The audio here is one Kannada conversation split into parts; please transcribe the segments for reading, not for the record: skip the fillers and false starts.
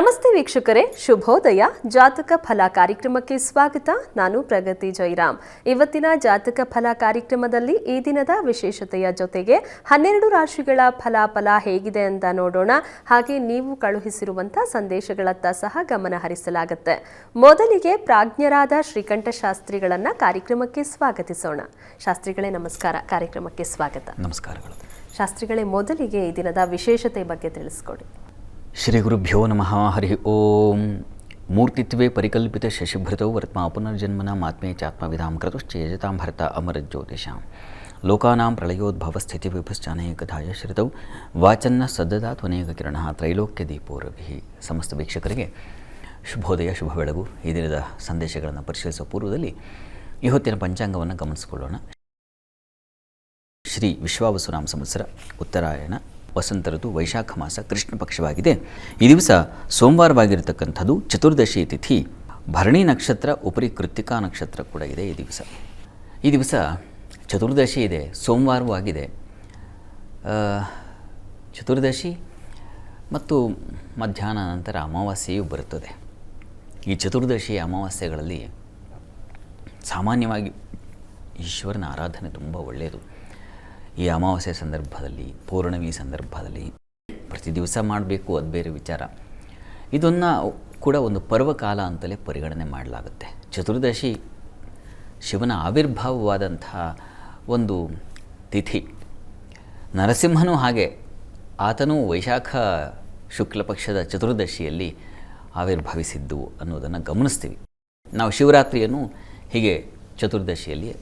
ನಮಸ್ತೆ ವೀಕ್ಷಕರೇ, ಶುಭೋದಯ. ಜಾತಕ ಫಲ ಕಾರ್ಯಕ್ರಮಕ್ಕೆ ಸ್ವಾಗತ. ನಾನು ಪ್ರಗತಿ ಜೈರಾಮ್. ಇವತ್ತಿನ ಜಾತಕ ಫಲ ಕಾರ್ಯಕ್ರಮದಲ್ಲಿ ಈ ದಿನದ ವಿಶೇಷತೆಯ ಜೊತೆಗೆ 12 ರಾಶಿಗಳ ಫಲಾಫಲ ಹೇಗಿದೆ ಅಂತ ನೋಡೋಣ. ಹಾಗೆ ನೀವು ಕಳುಹಿಸಿರುವಂಥ ಸಂದೇಶಗಳತ್ತ ಸಹ ಗಮನ ಹರಿಸಲಾಗುತ್ತೆ. ಮೊದಲಿಗೆ ಪ್ರಾಜ್ಞರಾದ ಶ್ರೀಕಂಠ ಶಾಸ್ತ್ರಿಗಳನ್ನ ಕಾರ್ಯಕ್ರಮಕ್ಕೆ ಸ್ವಾಗತಿಸೋಣ. ಶಾಸ್ತ್ರಿಗಳೇ ನಮಸ್ಕಾರ, ಕಾರ್ಯಕ್ರಮಕ್ಕೆ ಸ್ವಾಗತ. ನಮಸ್ಕಾರಗಳು. ಶಾಸ್ತ್ರಿಗಳೇ, ಮೊದಲಿಗೆ ಈ ದಿನದ ವಿಶೇಷತೆ ಬಗ್ಗೆ ತಿಳಿಸ್ಕೊಡಿ. ಶ್ರೀ ಗುರುಭ್ಯೋ ನಮಃ. ಹರಿ ಓಂ. ಮೂರ್ತಿತ್ವೇ ಪರಿಕಲ್ಪಿತ ಶಶಿಭೃತೌ ವರ್ತ್ಮಾ ಪುನರ್ಜನ್ಮನ ಮಾತ್ಮೇ ಚಾತ್ಮವಿಧಾಂ ಕ್ರತುಶ್ಚೇಜತಾಂ ಭರತ ಅಮರಜ್ಯೋತಿಷಾಂ ಲೋಕಾನಾಂ ಪ್ರಳಯೋದ್ಭವ ಸ್ಥಿತಿ ವಿಭಶ್ಚಾನೇಕಧಾಯ ಶ್ರಿತೌ ವಾಚನ್ನ ಸದ್ದದಾತ್ವನೇಕ ಕಿರಣ ತ್ರೈಲೋಕ್ಯ ದೀಪೋರಭಿ. ಸಮಸ್ತ ವೀಕ್ಷಕರಿಗೆ ಶುಭೋದಯ, ಶುಭ ಬೆಳಗು. ಈ ದಿನದ ಸಂದೇಶಗಳನ್ನು ಪರಿಶೀಲಿಸುವ ಪೂರ್ವದಲ್ಲಿ ಈ ಹೊತ್ತಿನ ಪಂಚಾಂಗವನ್ನು ಗಮನಿಸಿಕೊಳ್ಳೋಣ. ಶ್ರೀ ವಿಶ್ವಾವಸುನಾಮ ಸಂವತ್ಸರ, ಉತ್ತರಾಯಣ, ವಸಂತ ಋತು, ವೈಶಾಖ ಮಾಸ, ಕೃಷ್ಣ ಪಕ್ಷವಾಗಿದೆ. ಈ ದಿವಸ ಸೋಮವಾರವಾಗಿರತಕ್ಕಂಥದ್ದು. ಚತುರ್ದಶಿ ತಿಥಿ, ಭರಣಿ ನಕ್ಷತ್ರ, ಉಪರಿ ಕೃತ್ತಿಕಾ ನಕ್ಷತ್ರ ಕೂಡ ಇದೆ ಈ ದಿವಸ ಚತುರ್ದಶಿ ಇದೆ, ಸೋಮವಾರವೂ ಆಗಿದೆ. ಚತುರ್ದಶಿ ಮತ್ತು ಮಧ್ಯಾಹ್ನ ನಂತರ ಅಮಾವಾಸ್ಯೆಯೂ ಬರುತ್ತದೆ. ಈ ಚತುರ್ದಶಿ ಅಮಾವಾಸ್ಯೆಗಳಲ್ಲಿ ಸಾಮಾನ್ಯವಾಗಿ ಈಶ್ವರನ ಆರಾಧನೆ ತುಂಬ ಒಳ್ಳೆಯದು. ಈ ಅಮಾವಾಸ್ಯೆ ಸಂದರ್ಭದಲ್ಲಿ, ಪೌರ್ಣಮಿ ಸಂದರ್ಭದಲ್ಲಿ ಪ್ರತಿ ದಿವಸ ಮಾಡಬೇಕು, ಅದು ಬೇರೆ ವಿಚಾರ. ಇದನ್ನು ಕೂಡ ಒಂದು ಪರ್ವಕಾಲ ಅಂತಲೇ ಪರಿಗಣನೆ ಮಾಡಲಾಗುತ್ತೆ. ಚತುರ್ದಶಿ ಶಿವನ ಆವಿರ್ಭಾವವಾದಂತಹ ಒಂದು ತಿಥಿ. ನರಸಿಂಹನೂ ಹಾಗೆ, ಆತನೂ ವೈಶಾಖ ಶುಕ್ಲ ಪಕ್ಷದ ಚತುರ್ದಶಿಯಲ್ಲಿ ಆವಿರ್ಭವಿಸಿದ್ದು ಅನ್ನೋದನ್ನು ಗಮನಿಸ್ತೀವಿ. ನಾವು ಶಿವರಾತ್ರಿಯನ್ನು ಹೀಗೆ ಚತುರ್ದಶಿಯಲ್ಲಿ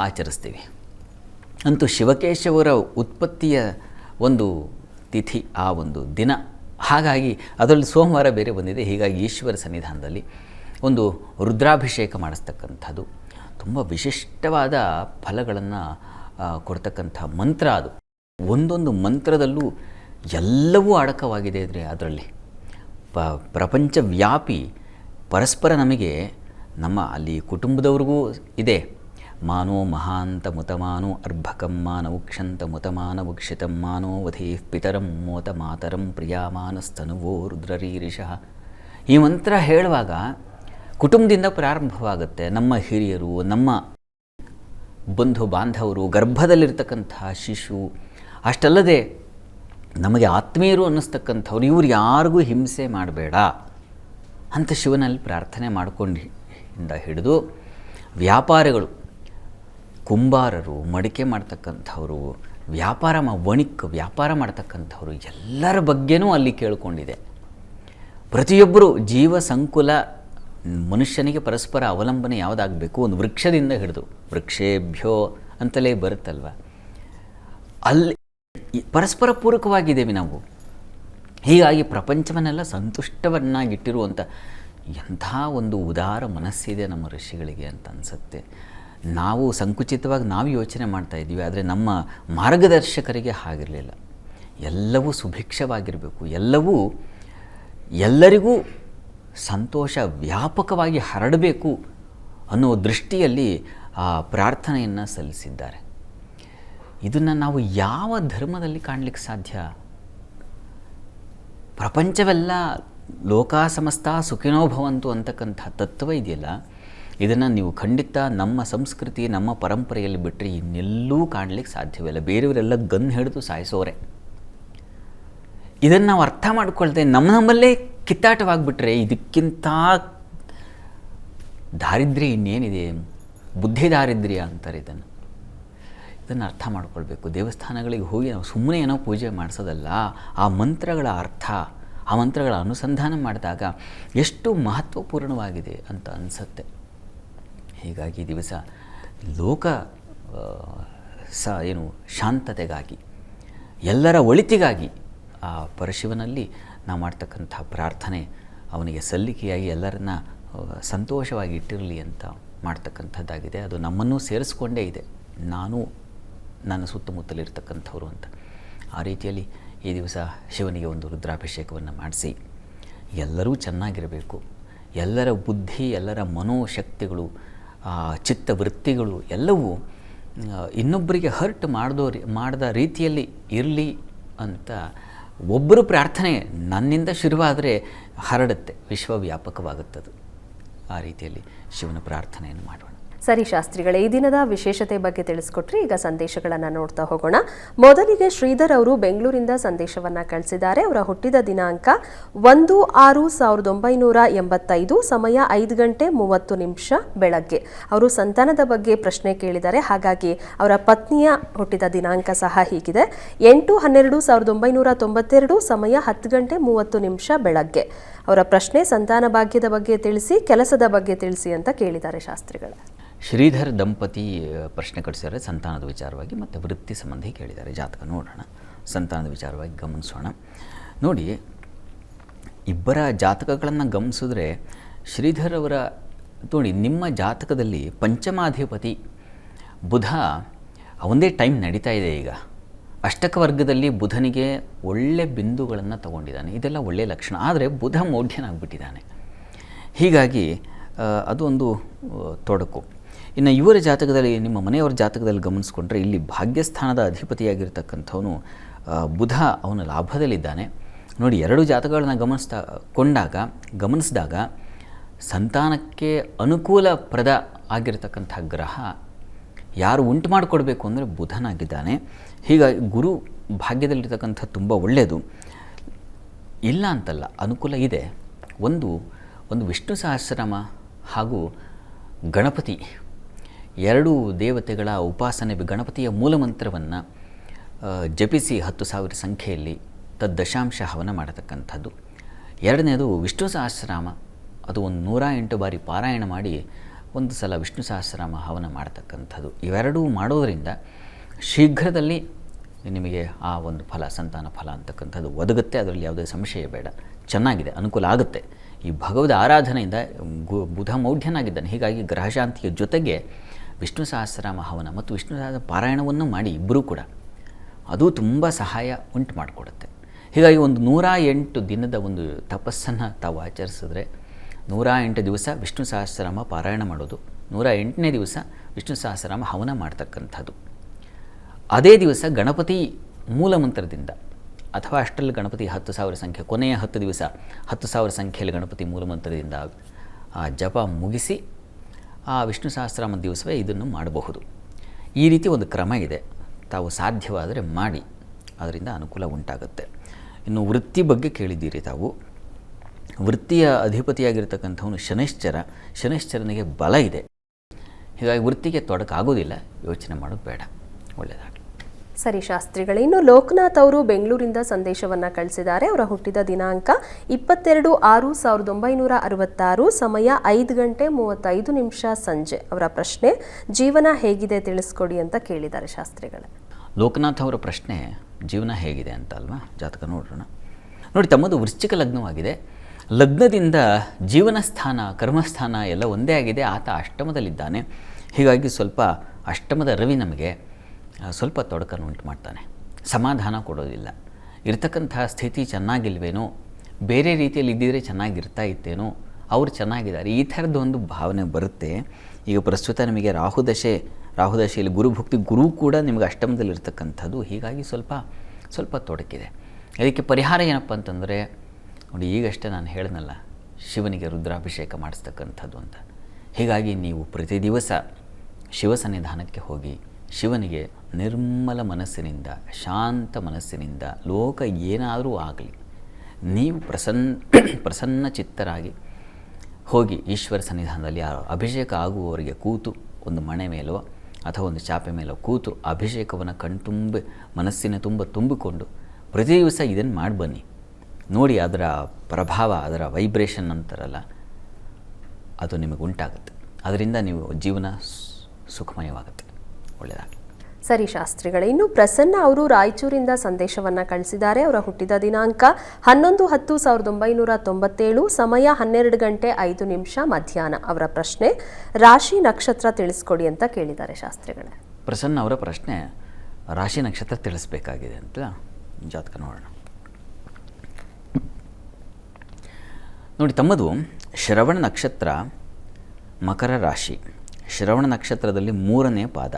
ಆಚರಿಸ್ತೀವಿ. ಅಂತೂ ಶಿವಕೇಶವರ ಉತ್ಪತ್ತಿಯ ಒಂದು ತಿಥಿ, ಆ ಒಂದು ದಿನ. ಹಾಗಾಗಿ ಅದರಲ್ಲಿ ಸೋಮವಾರ ಬೇರೆ ಬಂದಿದೆ. ಹೀಗಾಗಿ ಈಶ್ವರ ಸನ್ನಿಧಾನದಲ್ಲಿ ಒಂದು ರುದ್ರಾಭಿಷೇಕ ಮಾಡಿಸ್ತಕ್ಕಂಥದ್ದು ತುಂಬ ವಿಶಿಷ್ಟವಾದ ಫಲಗಳನ್ನು ಕೊಡ್ತಕ್ಕಂಥ ಮಂತ್ರ ಅದು. ಒಂದೊಂದು ಮಂತ್ರದಲ್ಲೂ ಎಲ್ಲವೂ ಅಡಕವಾಗಿದೆ. ಅಂದರೆ ಅದರಲ್ಲಿ ಪ್ರಪಂಚವ್ಯಾಪಿ ಪರಸ್ಪರ ನಮಗೆ, ನಮ್ಮ ಅಲ್ಲಿ ಕುಟುಂಬದವ್ರಿಗೂ ಇದೆ. ಮಾನೋ ಮಹಾಂತ ಮುತಮಾನೋ ಅರ್ಭಕಂ ಮಾನವುಕ್ಷಂತ ಮುತಮಾನ ಉಕ್ಷಿತಂ ಮಾನೋ ವಧೀಃ ಪಿತರಂ ಮೋತ ಮಾತರಂ ಪ್ರಿಯಾಮಾನಸ್ತನುವೋ ರುದ್ರರೀರಿಷಃ. ಈ ಮಂತ್ರ ಹೇಳುವಾಗ ಕುಟುಂಬದಿಂದ ಪ್ರಾರಂಭವಾಗುತ್ತೆ. ನಮ್ಮ ಹಿರಿಯರು, ನಮ್ಮ ಬಂಧು ಬಾಂಧವರು, ಗರ್ಭದಲ್ಲಿರ್ತಕ್ಕಂತಹ ಶಿಶು, ಅಷ್ಟಲ್ಲದೆ ನಮಗೆ ಆತ್ಮೀಯರು ಅನ್ನಿಸ್ತಕ್ಕಂಥವ್ರು, ಇವ್ರು ಯಾರಿಗೂ ಹಿಂಸೆ ಮಾಡಬೇಡ ಅಂತ ಶಿವನಲ್ಲಿ ಪ್ರಾರ್ಥನೆ ಮಾಡಿಕೊಂಡಿಂದ ಹಿಡಿದು ವ್ಯಾಪಾರಿಗಳು, ಕುಂಬಾರರು, ಮಡಿಕೆ ಮಾಡ್ತಕ್ಕಂಥವರು, ವ್ಯಾಪಾರ ಮಾಡ್ತಕ್ಕಂಥವ್ರು, ಎಲ್ಲರ ಬಗ್ಗೆನೂ ಅಲ್ಲಿ ಕೇಳಿಕೊಂಡಿದೆ. ಪ್ರತಿಯೊಬ್ಬರು ಜೀವ ಸಂಕುಲ, ಮನುಷ್ಯನಿಗೆ ಪರಸ್ಪರ ಅವಲಂಬನೆ ಯಾವುದಾಗಬೇಕು, ಒಂದು ವೃಕ್ಷದಿಂದ ಹಿಡಿದು, ವೃಕ್ಷೇಭ್ಯೋ ಅಂತಲೇ ಬರುತ್ತಲ್ವ, ಅಲ್ಲಿ ಪರಸ್ಪರ ಪೂರಕವಾಗಿದ್ದೇವೆ ನಾವು. ಹೀಗಾಗಿ ಪ್ರಪಂಚವನ್ನೆಲ್ಲ ಸಂತುಷ್ಟವನ್ನಾಗಿಟ್ಟಿರುವಂಥ ಎಂಥ ಒಂದು ಉದಾರ ಮನಸ್ಸಿದೆ ನಮ್ಮ ಋಷಿಗಳಿಗೆ ಅಂತ ಅನಿಸುತ್ತೆ. ನಾವು ಸಂಕುಚಿತವಾಗಿ ನಾವು ಯೋಚನೆ ಮಾಡ್ತಾಯಿದ್ದೀವಿ, ಆದರೆ ನಮ್ಮ ಮಾರ್ಗದರ್ಶಕರಿಗೆ ಹಾಗಿರಲಿಲ್ಲ. ಎಲ್ಲವೂ ಸುಭಿಕ್ಷವಾಗಿರಬೇಕು, ಎಲ್ಲವೂ ಎಲ್ಲರಿಗೂ ಸಂತೋಷ ವ್ಯಾಪಕವಾಗಿ ಹರಡಬೇಕು ಅನ್ನೋ ದೃಷ್ಟಿಯಲ್ಲಿ ಆ ಪ್ರಾರ್ಥನೆಯನ್ನು ಸಲ್ಲಿಸಿದ್ದಾರೆ. ಇದನ್ನು ನಾವು ಯಾವ ಧರ್ಮದಲ್ಲಿ ಕಾಣಲಿಕ್ಕೆ ಸಾಧ್ಯ? ಪ್ರಪಂಚವೆಲ್ಲ ಲೋಕ ಸಮಸ್ತ ಸುಖಿನೋ ಭವಂತು ಅಂತಕ್ಕಂಥ ತತ್ವ ಇದೆಯಲ್ಲ, ಇದನ್ನು ನೀವು ಖಂಡಿತ ನಮ್ಮ ಸಂಸ್ಕೃತಿ, ನಮ್ಮ ಪರಂಪರೆಯಲ್ಲಿ ಬಿಟ್ಟರೆ ಇನ್ನೆಲ್ಲೂ ಕಾಣಲಿಕ್ಕೆ ಸಾಧ್ಯವಿಲ್ಲ. ಬೇರೆಯವರೆಲ್ಲ ಗನ್ ಹಿಡಿದು ಸಾಯಿಸೋರೆ. ಇದನ್ನು ನಾವು ಅರ್ಥ ಮಾಡ್ಕೊಳ್ತೇವೆ. ನಮ್ಮಲ್ಲೇ ಕಿತ್ತಾಟವಾಗಿಬಿಟ್ರೆ ಇದಕ್ಕಿಂತ ದಾರಿದ್ರ್ಯ ಇನ್ನೇನಿದೆ? ಬುದ್ಧಿ ದಾರಿದ್ರ್ಯ ಅಂತಾರೆ ಇದನ್ನು ಅರ್ಥ ಮಾಡ್ಕೊಳ್ಬೇಕು. ದೇವಸ್ಥಾನಗಳಿಗೆ ಹೋಗಿ ನಾವು ಸುಮ್ಮನೆ ಏನೋ ಪೂಜೆ ಮಾಡಿಸೋದಲ್ಲ, ಆ ಮಂತ್ರಗಳ ಅರ್ಥ, ಆ ಮಂತ್ರಗಳ ಅನುಸಂಧಾನ ಮಾಡಿದಾಗ ಎಷ್ಟು ಮಹತ್ವಪೂರ್ಣವಾಗಿದೆ ಅಂತ ಅನಿಸುತ್ತೆ. ಹೀಗಾಗಿ ದಿವಸ ಲೋಕ ಶಾಂತತೆಗಾಗಿ, ಎಲ್ಲರ ಒಳಿತಿಗಾಗಿ ಆ ಪರಶಿವನಲ್ಲಿ ನಾವು ಮಾಡ್ತಕ್ಕಂಥ ಪ್ರಾರ್ಥನೆ ಅವನಿಗೆ ಸಲ್ಲಿಕೆಯಾಗಿ ಎಲ್ಲರನ್ನ ಸಂತೋಷವಾಗಿ ಇಟ್ಟಿರಲಿ ಅಂತ ಮಾಡ್ತಕ್ಕಂಥದ್ದಾಗಿದೆ. ಅದು ನಮ್ಮನ್ನೂ ಸೇರಿಸ್ಕೊಂಡೇ ಇದೆ, ನಾನು ನನ್ನ ಸುತ್ತಮುತ್ತಲಿರ್ತಕ್ಕಂಥವ್ರು ಅಂತ. ಆ ರೀತಿಯಲ್ಲಿ ಈ ದಿವಸ ಶಿವನಿಗೆ ಒಂದು ರುದ್ರಾಭಿಷೇಕವನ್ನು ಮಾಡಿಸಿ ಎಲ್ಲರೂ ಚೆನ್ನಾಗಿರಬೇಕು. ಎಲ್ಲರ ಬುದ್ಧಿ, ಎಲ್ಲರ ಮನೋಶಕ್ತಿಗಳು, ಚಿತ್ತವೃತ್ತಿಗಳು ಎಲ್ಲವೂ ಇನ್ನೊಬ್ಬರಿಗೆ ಹರ್ಟ್ ಮಾಡದ ರೀತಿಯಲ್ಲಿ ಇರಲಿ ಅಂತ ಒಬ್ಬರು ಪ್ರಾರ್ಥನೆ ನನ್ನಿಂದ ಶುರುವಾದರೆ ಹರಡುತ್ತೆ, ವಿಶ್ವವ್ಯಾಪಕವಾಗುತ್ತದು. ಆ ರೀತಿಯಲ್ಲಿ ಶಿವನ ಪ್ರಾರ್ಥನೆಯನ್ನು ಮಾಡೋಣ. ಸರಿ ಶಾಸ್ತ್ರಿಗಳೇ, ಈ ದಿನದ ವಿಶೇಷತೆ ಬಗ್ಗೆ ತಿಳಿಸ್ಕೊಟ್ರಿ. ಈಗ ಸಂದೇಶಗಳನ್ನು ನೋಡ್ತಾ ಹೋಗೋಣ. ಮೊದಲಿಗೆ ಶ್ರೀಧರ್ ಅವರು ಬೆಂಗಳೂರಿಂದ ಸಂದೇಶವನ್ನು ಕಳಿಸಿದ್ದಾರೆ. ಅವರ ಹುಟ್ಟಿದ ದಿನಾಂಕ 1/6/1985, ಸಮಯ 5:30 ಬೆಳಗ್ಗೆ. ಅವರು ಸಂತಾನದ ಬಗ್ಗೆ ಪ್ರಶ್ನೆ ಕೇಳಿದ್ದಾರೆ. ಹಾಗಾಗಿ ಅವರ ಪತ್ನಿಯ ಹುಟ್ಟಿದ ದಿನಾಂಕ ಸಹ ಹೀಗಿದೆ: 8/12/1992, ಸಮಯ 10:30 ಬೆಳಗ್ಗೆ. ಅವರ ಪ್ರಶ್ನೆ ಸಂತಾನ ಭಾಗ್ಯದ ಬಗ್ಗೆ ತಿಳಿಸಿ, ಕೆಲಸದ ಬಗ್ಗೆ ತಿಳಿಸಿ ಅಂತ ಕೇಳಿದ್ದಾರೆ ಶಾಸ್ತ್ರಿಗಳ. ಶ್ರೀಧರ್ ದಂಪತಿ ಪ್ರಶ್ನೆ ಕಳಿಸಿದ್ದಾರೆ ಸಂತಾನದ ವಿಚಾರವಾಗಿ ಮತ್ತು ವೃತ್ತಿ ಸಂಬಂಧಿ ಕೇಳಿದ್ದಾರೆ. ಜಾತಕ ನೋಡೋಣ, ಸಂತಾನದ ವಿಚಾರವಾಗಿ ಗಮನಿಸೋಣ. ನೋಡಿ, ಇಬ್ಬರ ಜಾತಕಗಳನ್ನು ಗಮನಿಸಿದ್ರೆ ಶ್ರೀಧರ್ ಅವರ ನೋಡಿ, ನಿಮ್ಮ ಜಾತಕದಲ್ಲಿ ಪಂಚಮಾಧಿಪತಿ ಬುಧ ಒಂದೇ ಟೈಮ್ ನಡೀತಾ ಇದೆ. ಈಗ ಅಷ್ಟಕ ವರ್ಗದಲ್ಲಿ ಬುಧನಿಗೆ ಒಳ್ಳೆ ಬಿಂದುಗಳನ್ನು ತಗೊಂಡಿದ್ದಾನೆ. ಇದೆಲ್ಲ ಒಳ್ಳೆಯ ಲಕ್ಷಣ. ಆದರೆ ಬುಧ ಮೌಢ್ಯನಾಗ್ಬಿಟ್ಟಿದ್ದಾನೆ. ಹೀಗಾಗಿ ಅದು ಒಂದು ತೊಡಕು. ಇನ್ನು ಇವರ ಜಾತಕದಲ್ಲಿ, ನಿಮ್ಮ ಮನೆಯವರ ಜಾತಕದಲ್ಲಿ ಗಮನಿಸ್ಕೊಂಡ್ರೆ ಇಲ್ಲಿ ಭಾಗ್ಯಸ್ಥಾನದ ಅಧಿಪತಿಯಾಗಿರ್ತಕ್ಕಂಥವನು ಬುಧ ಅವನ ಲಾಭದಲ್ಲಿದ್ದಾನೆ. ನೋಡಿ, ಎರಡು ಜಾತಕಗಳನ್ನ ಗಮನಿಸಿದಾಗ ಸಂತಾನಕ್ಕೆ ಅನುಕೂಲಪ್ರದ ಆಗಿರತಕ್ಕಂಥ ಗ್ರಹ ಯಾರು ಉಂಟು ಮಾಡಿಕೊಡ್ಬೇಕು ಅಂದರೆ ಬುಧನಾಗಿದ್ದಾನೆ. ಹೀಗಾಗಿ ಗುರು ಭಾಗ್ಯದಲ್ಲಿರ್ತಕ್ಕಂಥ ತುಂಬ ಒಳ್ಳೆಯದು. ಇಲ್ಲ ಅಂತಲ್ಲ, ಅನುಕೂಲ ಇದೆ. ಒಂದು ವಿಷ್ಣು ಸಹಸ್ರನಾಮ ಹಾಗೂ ಗಣಪತಿ, ಎರಡೂ ದೇವತೆಗಳ ಉಪಾಸನೆ, ಗಣಪತಿಯ ಮೂಲಮಂತ್ರವನ್ನು ಜಪಿಸಿ 10,000 ಸಂಖ್ಯೆಯಲ್ಲಿ ತದ್ದಶಾಂಶ ಹವನ ಮಾಡತಕ್ಕಂಥದ್ದು. ಎರಡನೇದು ವಿಷ್ಣು ಸಹಸ್ರನಾಮ, ಅದು ಒಂದು 108 ಬಾರಿ ಪಾರಾಯಣ ಮಾಡಿ ಒಂದು ಸಲ ವಿಷ್ಣು ಸಹಸ್ರನಾಮ ಹವನ ಮಾಡತಕ್ಕಂಥದ್ದು. ಇವೆರಡೂ ಮಾಡೋದರಿಂದ ಶೀಘ್ರದಲ್ಲಿ ನಿಮಗೆ ಆ ಒಂದು ಫಲ, ಸಂತಾನ ಫಲ ಅಂತಕ್ಕಂಥದ್ದು ಒದಗುತ್ತೆ. ಅದರಲ್ಲಿ ಯಾವುದೇ ಸಂಶಯ ಬೇಡ. ಚೆನ್ನಾಗಿದೆ, ಅನುಕೂಲ ಆಗುತ್ತೆ. ಈ ಭಗವದ್ ಆರಾಧನೆಯಿಂದ ಬುಧ ಮೌಢ್ಯನಾಗಿದ್ದಾನೆ. ಹೀಗಾಗಿ ಗ್ರಹಶಾಂತಿಯ ಜೊತೆಗೆ ವಿಷ್ಣು ಸಹಸ್ರನಾಮ ಹವನ ಮತ್ತು ವಿಷ್ಣು ಸಹಸ್ರ ಪಾರಾಯಣವನ್ನು ಮಾಡಿ ಇಬ್ಬರೂ ಕೂಡ ಅದು ತುಂಬ ಸಹಾಯ ಉಂಟು ಮಾಡಿಕೊಡುತ್ತೆ. ಹೀಗಾಗಿ ಒಂದು 108 ದಿನದ ಒಂದು ತಪಸ್ಸನ್ನು ತಾವು ಆಚರಿಸಿದ್ರೆ 108 ದಿವಸ ವಿಷ್ಣು ಸಹಸ್ರನಾಮ ಪಾರಾಯಣ ಮಾಡೋದು, 108ನೇ ದಿವಸ ವಿಷ್ಣು ಸಹಸ್ರನಾಮ ಹವನ ಮಾಡ್ತಕ್ಕಂಥದ್ದು. ಅದೇ ದಿವಸ ಗಣಪತಿ ಮೂಲಮಂತ್ರದಿಂದ ಅಥವಾ ಅಷ್ಟರಲ್ಲಿ ಗಣಪತಿ 10,000 ಸಂಖ್ಯೆ, ಕೊನೆಯ 10 ದಿವಸ 10,000 ಸಂಖ್ಯೆಯಲ್ಲಿ ಗಣಪತಿ ಮೂಲಮಂತ್ರದಿಂದ ಆ ಜಪ ಮುಗಿಸಿ ಆ ವಿಷ್ಣು ಸಹಸ್ರನಾಮ ದಿವಸವೇ ಇದನ್ನು ಮಾಡಬಹುದು. ಈ ರೀತಿ ಒಂದು ಕ್ರಮ ಇದೆ. ತಾವು ಸಾಧ್ಯವಾದರೆ ಮಾಡಿ, ಅದರಿಂದ ಅನುಕೂಲ ಉಂಟಾಗುತ್ತೆ. ಇನ್ನು ವೃತ್ತಿ ಬಗ್ಗೆ ಕೇಳಿದ್ದೀರಿ ತಾವು. ವೃತ್ತಿಯ ಅಧಿಪತಿಯಾಗಿರ್ತಕ್ಕಂಥವನು ಶನೈಶ್ಚರನಿಗೆ ಬಲ ಇದೆ. ಹೀಗಾಗಿ ವೃತ್ತಿಗೆ ತೊಡಕಾಗೋದಿಲ್ಲ, ಯೋಚನೆ ಮಾಡೋದು ಬೇಡ. ಒಳ್ಳೆಯದಾಗಲಿ. ಸರಿ ಶಾಸ್ತ್ರಿಗಳೇ, ಇನ್ನು ಲೋಕನಾಥ್ ಅವರು ಬೆಂಗಳೂರಿಂದ ಸಂದೇಶವನ್ನು ಕಳಿಸಿದ್ದಾರೆ. ಅವರ ಹುಟ್ಟಿದ ದಿನಾಂಕ 22/6/1966, ಸಮಯ 5:35 ಸಂಜೆ. ಅವರ ಪ್ರಶ್ನೆ ಜೀವನ ಹೇಗಿದೆ ತಿಳಿಸ್ಕೊಡಿ ಅಂತ ಕೇಳಿದ್ದಾರೆ ಶಾಸ್ತ್ರಿಗಳೇ. ಲೋಕನಾಥ್ ಅವರ ಪ್ರಶ್ನೆ ಜೀವನ ಹೇಗಿದೆ ಅಂತ ಅಲ್ವಾ? ಜಾತಕ ನೋಡೋಣ. ನೋಡಿ, ತಮ್ಮದು ವೃಶ್ಚಿಕ ಲಗ್ನವಾಗಿದೆ. ಲಗ್ನದಿಂದ ಜೀವನ ಸ್ಥಾನ, ಕರ್ಮಸ್ಥಾನ ಎಲ್ಲ ಒಂದೇ ಆಗಿದೆ. ಆತ ಅಷ್ಟಮದಲ್ಲಿದ್ದಾನೆ. ಹೀಗಾಗಿ ಸ್ವಲ್ಪ ಅಷ್ಟಮದ ರವಿ ನಮಗೆ ಸ್ವಲ್ಪ ತೊಡಕನ್ನು ಉಂಟು ಮಾಡ್ತಾನೆ, ಸಮಾಧಾನ ಕೊಡೋದಿಲ್ಲ. ಇರ್ತಕ್ಕಂಥ ಸ್ಥಿತಿ ಚೆನ್ನಾಗಿಲ್ವೇನೋ, ಬೇರೆ ರೀತಿಯಲ್ಲಿ ಇದ್ದಿದ್ರೆ ಚೆನ್ನಾಗಿರ್ತಾ ಇತ್ತೇನೋ, ಅವರು ಚೆನ್ನಾಗಿದ್ದಾರೆ, ಈ ಥರದ್ದು ಒಂದು ಭಾವನೆ ಬರುತ್ತೆ. ಈಗ ಪ್ರಸ್ತುತ ನಿಮಗೆ ರಾಹುದಶೆಯಲ್ಲಿ ಗುರುಭುಕ್ತಿ, ಗುರು ಕೂಡ ನಿಮಗೆ ಅಷ್ಟಮದಲ್ಲಿರ್ತಕ್ಕಂಥದ್ದು. ಹೀಗಾಗಿ ಸ್ವಲ್ಪ ತೊಡಕಿದೆ. ಅದಕ್ಕೆ ಪರಿಹಾರ ಏನಪ್ಪ ಅಂತಂದರೆ, ನೋಡಿ, ಈಗಷ್ಟೇ ನಾನು ಹೇಳಿದ್ನಲ್ಲ, ಶಿವನಿಗೆ ರುದ್ರಾಭಿಷೇಕ ಮಾಡಿಸ್ತಕ್ಕಂಥದ್ದು ಅಂತ. ಹೀಗಾಗಿ ನೀವು ಪ್ರತಿ ದಿವಸ ಶಿವ ಸನ್ನಿಧಾನಕ್ಕೆ ಹೋಗಿ ಶಿವನಿಗೆ ನಿರ್ಮಲ ಮನಸ್ಸಿನಿಂದ, ಶಾಂತ ಮನಸ್ಸಿನಿಂದ, ಲೋಕ ಏನಾದರೂ ಆಗಲಿ ನೀವು ಪ್ರಸನ್ನ ಚಿತ್ತರಾಗಿ ಹೋಗಿ ಈಶ್ವರ ಸನ್ನಿಧಾನದಲ್ಲಿ ಅಭಿಷೇಕ ಆಗುವವರಿಗೆ ಕೂತು ಒಂದು ಮಣೆ ಮೇಲೋ ಅಥವಾ ಒಂದು ಚಾಪೆ ಮೇಲೋ ಕೂತು ಅಭಿಷೇಕವನ್ನು ಕಣ್ತುಂಬಿ ಮನಸ್ಸಿನ ತುಂಬಿಕೊಂಡು ಪ್ರತಿ ದಿವಸ ಇದನ್ನು ಮಾಡಿ ಬನ್ನಿ. ನೋಡಿ, ಅದರ ಪ್ರಭಾವ, ಅದರ ವೈಬ್ರೇಷನ್ ಅಂತಾರಲ್ಲ, ಅದು ನಿಮಗೆ ಉಂಟಾಗುತ್ತೆ. ಅದರಿಂದ ನೀವು ಜೀವನ ಸುಖಮಯವಾಗುತ್ತೆ. ಒಳ್ಳೆಯದಾಗಲಿ. ಸರಿ ಶಾಸ್ತ್ರಿಗಳೇ, ಇನ್ನು ಪ್ರಸನ್ನ ಅವರು ರಾಯಚೂರಿಂದ ಸಂದೇಶವನ್ನು ಕಳಿಸಿದ್ದಾರೆ. ಅವರ ಹುಟ್ಟಿದ ದಿನಾಂಕ 11/10/1997, ಸಮಯ 12:05 ಮಧ್ಯಾಹ್ನ. ಅವರ ಪ್ರಶ್ನೆ ರಾಶಿ ನಕ್ಷತ್ರ ತಿಳಿಸ್ಕೊಡಿ ಅಂತ ಕೇಳಿದ್ದಾರೆ ಶಾಸ್ತ್ರಿಗಳೇ. ಪ್ರಸನ್ನ ಅವರ ಪ್ರಶ್ನೆ ರಾಶಿ ನಕ್ಷತ್ರ ತಿಳಿಸ್ಬೇಕಾಗಿದೆ ಅಂತ. ಜಾತಕ ನೋಡೋಣ. ನೋಡಿ, ತಮ್ಮದು ಶ್ರವಣ ನಕ್ಷತ್ರ, ಮಕರ ರಾಶಿ. ಶ್ರವಣ ನಕ್ಷತ್ರದಲ್ಲಿ 3ನೇ ಪಾದ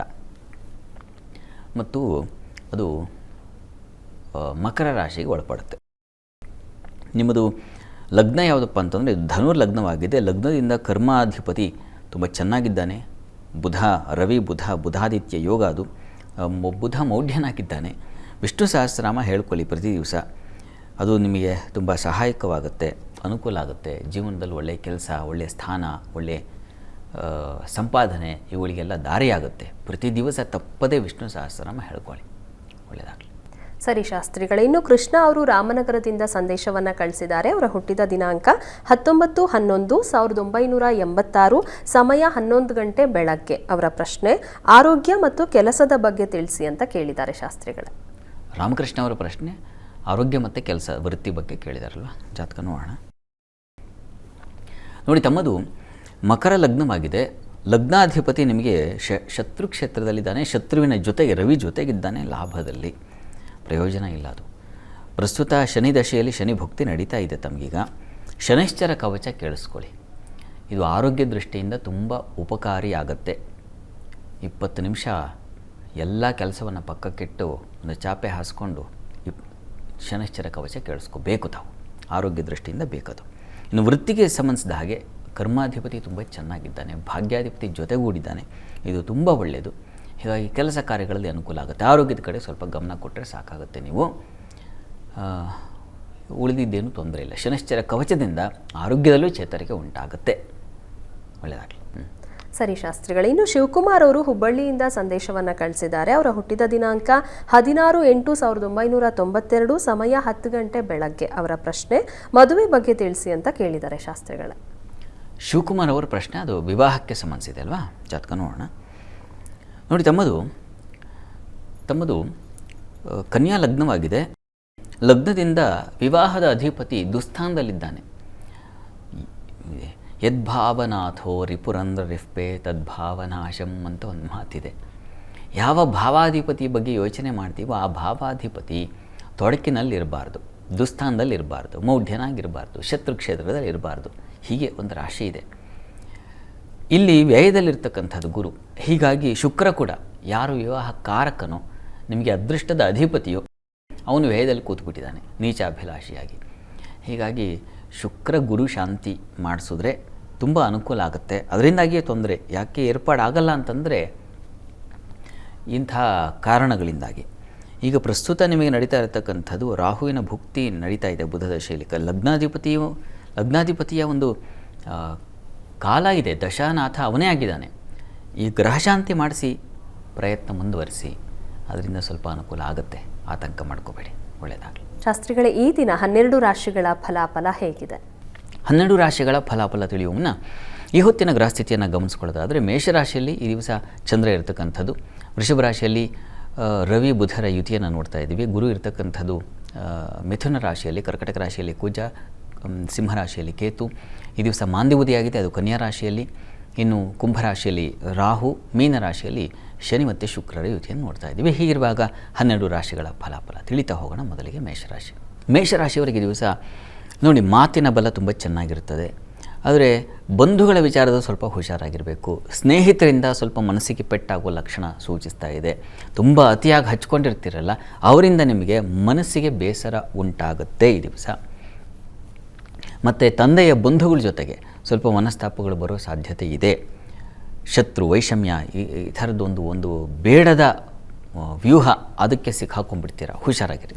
ಮತ್ತು ಅದು ಮಕರ ರಾಶಿಗೆ ಒಳಪಡುತ್ತೆ. ನಿಮ್ಮದು ಲಗ್ನ ಯಾವುದಪ್ಪ ಅಂತಂದರೆ ಧನುರ್ ಲಗ್ನವಾಗಿದೆ. ಲಗ್ನದಿಂದ ಕರ್ಮಾಧಿಪತಿ ತುಂಬ ಚೆನ್ನಾಗಿದ್ದಾನೆ. ರವಿ ಬುಧಾದಿತ್ಯ ಯೋಗ ಅದು. ಬುಧ ಮೌಢ್ಯನಾಗಿದ್ದಾನೆ. ವಿಷ್ಣು ಸಹಸ್ರನಾಮ ಹೇಳ್ಕೊಳ್ಳಿ ಪ್ರತಿ ದಿವಸ. ಅದು ನಿಮಗೆ ತುಂಬ ಸಹಾಯಕವಾಗುತ್ತೆ, ಅನುಕೂಲ ಆಗುತ್ತೆ. ಜೀವನದಲ್ಲಿ ಒಳ್ಳೆಯ ಕೆಲಸ, ಒಳ್ಳೆಯ ಸ್ಥಾನ, ಒಳ್ಳೆಯ ಸಂಪಾದನೆ ಇವುಗಳಿಗೆಲ್ಲ ದಾರಿಯಾಗುತ್ತೆ. ಪ್ರತಿ ದಿವಸ ತಪ್ಪದೇ ವಿಷ್ಣು ಸಹಸ್ರನಾಮ ಹೇಳ್ಕೊಳ್ಳಿ, ಒಳ್ಳೆಯದಾಗಲಿ. ಸರಿ ಶಾಸ್ತ್ರಿಗಳೇ, ಇನ್ನು ಕೃಷ್ಣ ಅವರು ರಾಮನಗರದಿಂದ ಸಂದೇಶವನ್ನು ಕಳಿಸಿದ್ದಾರೆ. ಅವರ ಹುಟ್ಟಿದ ದಿನಾಂಕ 19/11/1986, ಸಮಯ 11 ಗಂಟೆ ಬೆಳಗ್ಗೆ. ಅವರ ಪ್ರಶ್ನೆ ಆರೋಗ್ಯ ಮತ್ತು ಕೆಲಸದ ಬಗ್ಗೆ ತಿಳಿಸಿ ಅಂತ ಕೇಳಿದ್ದಾರೆ ಶಾಸ್ತ್ರಿಗಳೇ. ರಾಮಕೃಷ್ಣ ಅವರ ಪ್ರಶ್ನೆ ಆರೋಗ್ಯ ಮತ್ತು ಕೆಲಸ ವೃತ್ತಿ ಬಗ್ಗೆ ಕೇಳಿದಾರಲ್ವ. ಜಾತಕ ನೋಡೋಣ. ನೋಡಿ, ತಮ್ಮದು ಮಕರ ಲಗ್ನವಾಗಿದೆ. ಲಗ್ನಾಧಿಪತಿ ನಿಮಗೆ ಶತ್ರು ಕ್ಷೇತ್ರದಲ್ಲಿದ್ದಾನೆ. ಶತ್ರುವಿನ ಜೊತೆಗೆ ರವಿ ಜೊತೆಗಿದ್ದಾನೆ. ಲಾಭದಲ್ಲಿ ಪ್ರಯೋಜನ ಇಲ್ಲ. ಅದು ಪ್ರಸ್ತುತ ಶನಿ ದಶೆಯಲ್ಲಿ ಶನಿ ಭುಕ್ತಿ ನಡೀತಾ ಇದೆ ತಮಗೀಗ. ಶನೈಶ್ಚರ ಕವಚ ಕೇಳಿಸ್ಕೊಳ್ಳಿ. ಇದು ಆರೋಗ್ಯ ದೃಷ್ಟಿಯಿಂದ ತುಂಬ ಉಪಕಾರಿಯಾಗತ್ತೆ. 20 ನಿಮಿಷ ಎಲ್ಲ ಕೆಲಸವನ್ನು ಪಕ್ಕಕ್ಕಿಟ್ಟು ಒಂದು ಚಾಪೆ ಹಾಸ್ಕೊಂಡು ಶನೈಶ್ಚರ ಕವಚ ಕೇಳಿಸ್ಕೋಬೇಕು ತಾವು. ಆರೋಗ್ಯ ದೃಷ್ಟಿಯಿಂದ ಬೇಕದು. ಇನ್ನು ವೃತ್ತಿಗೆ ಸಂಬಂಧಿಸಿದ ಹಾಗೆ ಕರ್ಮಾಧಿಪತಿ ತುಂಬ ಚೆನ್ನಾಗಿದ್ದಾನೆ. ಭಾಗ್ಯಾಧಿಪತಿ ಜೊತೆಗೂಡಿದ್ದಾನೆ. ಇದು ತುಂಬ ಒಳ್ಳೆಯದು. ಹೀಗಾಗಿ ಕೆಲಸ ಕಾರ್ಯಗಳಲ್ಲಿ ಅನುಕೂಲ ಆಗುತ್ತೆ. ಆರೋಗ್ಯದ ಕಡೆ ಸ್ವಲ್ಪ ಗಮನ ಕೊಟ್ಟರೆ ಸಾಕಾಗುತ್ತೆ. ನೀವು ಉಳಿದಿದ್ದೇನು ತೊಂದರೆ ಇಲ್ಲ. ಶನೈಶ್ಚರ ಕವಚದಿಂದ ಆರೋಗ್ಯದಲ್ಲೂ ಚೇತರಿಕೆ ಉಂಟಾಗುತ್ತೆ. ಒಳ್ಳೆಯದಾಗಲಿ. ಸರಿ ಶಾಸ್ತ್ರಿಗಳೇ, ಇನ್ನು ಶಿವಕುಮಾರ್ ಅವರು ಹುಬ್ಬಳ್ಳಿಯಿಂದ ಸಂದೇಶವನ್ನು ಕಳಿಸಿದ್ದಾರೆ. ಅವರ ಹುಟ್ಟಿದ ದಿನಾಂಕ 16/8/1992, ಸಮಯ 10 ಗಂಟೆ ಬೆಳಗ್ಗೆ. ಅವರ ಪ್ರಶ್ನೆ ಮದುವೆ ಬಗ್ಗೆ ತಿಳಿಸಿ ಅಂತ ಕೇಳಿದ್ದಾರೆ ಶಾಸ್ತ್ರಿಗಳೇ. ಶಿವಕುಮಾರ್ ಅವರ ಪ್ರಶ್ನೆ ಅದು ವಿವಾಹಕ್ಕೆ ಸಂಬಂಧಿಸಿದೆ ಅಲ್ವಾ. ಜಾತಕ ನೋಡೋಣ. ನೋಡಿ, ತಮ್ಮದು ಕನ್ಯಾ ಲಗ್ನವಾಗಿದೆ. ಲಗ್ನದಿಂದ ವಿವಾಹದ ಅಧಿಪತಿ ದುಸ್ಥಾನದಲ್ಲಿದ್ದಾನೆ. ಯದ್ಭಾವನಾಥೋ ರಿಪುರಂದ್ರ ರಿಫ್ಪೆ ತದ್ಭಾವನಾಶಂ ಅಂತ ಒಂದು ಮಾತಿದೆ. ಯಾವ ಭಾವಾಧಿಪತಿ ಬಗ್ಗೆ ಯೋಚನೆ ಮಾಡ್ತೀವೋ ಆ ಭಾವಾಧಿಪತಿ ತೊಡಕಿನಲ್ಲಿರಬಾರ್ದು, ದುಸ್ಥಾನದಲ್ಲಿರಬಾರ್ದು, ಮೌಢ್ಯನಾಗಿರಬಾರ್ದು, ಶತ್ರು ಕ್ಷೇತ್ರದಲ್ಲಿ ಇರಬಾರ್ದು. ಹೀಗೆ ಒಂದು ರಾಶಿ ಇದೆ. ಇಲ್ಲಿ ವ್ಯಯದಲ್ಲಿರ್ತಕ್ಕಂಥದ್ದು ಗುರು. ಹೀಗಾಗಿ ಶುಕ್ರ ಕೂಡ ಯಾರು ವಿವಾಹ ಕಾರಕನೋ, ನಿಮಗೆ ಅದೃಷ್ಟದ ಅಧಿಪತಿಯೋ, ಅವನು ವ್ಯಯದಲ್ಲಿ ಕೂತ್ಬಿಟ್ಟಿದ್ದಾನೆ ನೀಚಾಭಿಲಾಷಿಯಾಗಿ. ಹೀಗಾಗಿ ಶುಕ್ರ ಗುರು ಶಾಂತಿ ಮಾಡಿಸಿದ್ರೆ ತುಂಬ ಅನುಕೂಲ ಆಗುತ್ತೆ. ಅದರಿಂದಾಗಿಯೇ ತೊಂದರೆ ಯಾಕೆ ಏರ್ಪಾಡಾಗಲ್ಲ ಅಂತಂದರೆ ಇಂಥ ಕಾರಣಗಳಿಂದಾಗಿ. ಈಗ ಪ್ರಸ್ತುತ ನಿಮಗೆ ನಡೀತಾ ಇರತಕ್ಕಂಥದ್ದು ರಾಹುವಿನ ಭುಕ್ತಿ ನಡೀತಾ ಇದೆ ಬುಧ ದಶೆಯಲ್ಲಿ. ಲಗ್ನಾಧಿಪತಿಯ ಒಂದು ಕಾಲ ಇದೆ. ದಶಾನಾಥ ಅವನೇ ಆಗಿದ್ದಾನೆ. ಈ ಗ್ರಹಶಾಂತಿ ಮಾಡಿಸಿ ಪ್ರಯತ್ನ ಮುಂದುವರಿಸಿ, ಅದರಿಂದ ಸ್ವಲ್ಪ ಅನುಕೂಲ ಆಗುತ್ತೆ. ಆತಂಕ ಮಾಡ್ಕೋಬೇಡಿ, ಒಳ್ಳೆಯದಾಗಲಿ. ಶಾಸ್ತ್ರಿಗಳೇ, ಈ ದಿನ 12 ರಾಶಿಗಳ ಫಲಾಫಲ ಹೇಗಿದೆ? 12 ರಾಶಿಗಳ ಫಲಾಫಲ ತಿಳಿಯುವ ಮುನ್ನ ಈ ಹೊತ್ತಿನ ಗ್ರಹಸ್ಥಿತಿಯನ್ನು ಗಮನಿಸ್ಕೊಳ್ಳೋದಾದರೆ, ಮೇಷರಾಶಿಯಲ್ಲಿ ಈ ದಿವಸ ಚಂದ್ರ ಇರತಕ್ಕಂಥದ್ದು. ವೃಷಭ ರಾಶಿಯಲ್ಲಿ ರವಿ ಬುಧರ ಯುತಿಯನ್ನು ನೋಡ್ತಾ ಇದ್ದೀವಿ. ಗುರು ಇರತಕ್ಕಂಥದ್ದು ಮಿಥುನ ರಾಶಿಯಲ್ಲಿ, ಕರ್ಕಟಕ ರಾಶಿಯಲ್ಲಿ ಕುಜ, ಸಿಂಹರಾಶಿಯಲ್ಲಿ ಕೇತು. ಈ ದಿವಸ ಮಾಂದಿವುದಿಯಾಗಿದೆ, ಅದು ಕನ್ಯಾ ರಾಶಿಯಲ್ಲಿ. ಇನ್ನು ಕುಂಭರಾಶಿಯಲ್ಲಿ ರಾಹು, ಮೀನರಾಶಿಯಲ್ಲಿ ಶನಿ ಮತ್ತು ಶುಕ್ರರ ಯುತಿಯನ್ನು ನೋಡ್ತಾ ಇದ್ದೀವಿ. ಹೀಗಿರುವಾಗ 12 ರಾಶಿಗಳ ಫಲಾಫಲ ತಿಳಿತಾ ಹೋಗೋಣ. ಮೊದಲಿಗೆ ಮೇಷರಾಶಿಯವರಿಗೆ ದಿವಸ ನೋಡಿ, ಮಾತಿನ ಬಲ ತುಂಬ ಚೆನ್ನಾಗಿರುತ್ತದೆ. ಆದರೆ ಬಂಧುಗಳ ವಿಚಾರದ ಸ್ವಲ್ಪ ಹುಷಾರಾಗಿರಬೇಕು. ಸ್ನೇಹಿತರಿಂದ ಸ್ವಲ್ಪ ಮನಸ್ಸಿಗೆ ಪೆಟ್ಟಾಗುವ ಲಕ್ಷಣ ಸೂಚಿಸ್ತಾ ಇದೆ. ತುಂಬ ಅತಿಯಾಗಿ ಹಚ್ಕೊಂಡಿರ್ತೀರಲ್ಲ, ಅವರಿಂದ ನಿಮಗೆ ಮನಸ್ಸಿಗೆ ಬೇಸರ ಉಂಟಾಗುತ್ತೆ ಈ ದಿವಸ. ಮತ್ತು ತಂದೆಯ ಬಂಧುಗಳ ಜೊತೆಗೆ ಸ್ವಲ್ಪ ಮನಸ್ತಾಪಗಳು ಬರೋ ಸಾಧ್ಯತೆ ಇದೆ. ಶತ್ರು ವೈಷಮ್ಯ ಈ ಥರದ್ದೊಂದು ಬೇಡದ ವ್ಯೂಹ, ಅದಕ್ಕೆ ಸಿಕ್ಕಾಕೊಂಡ್ಬಿಡ್ತೀರ, ಹುಷಾರಾಗಿರಿ.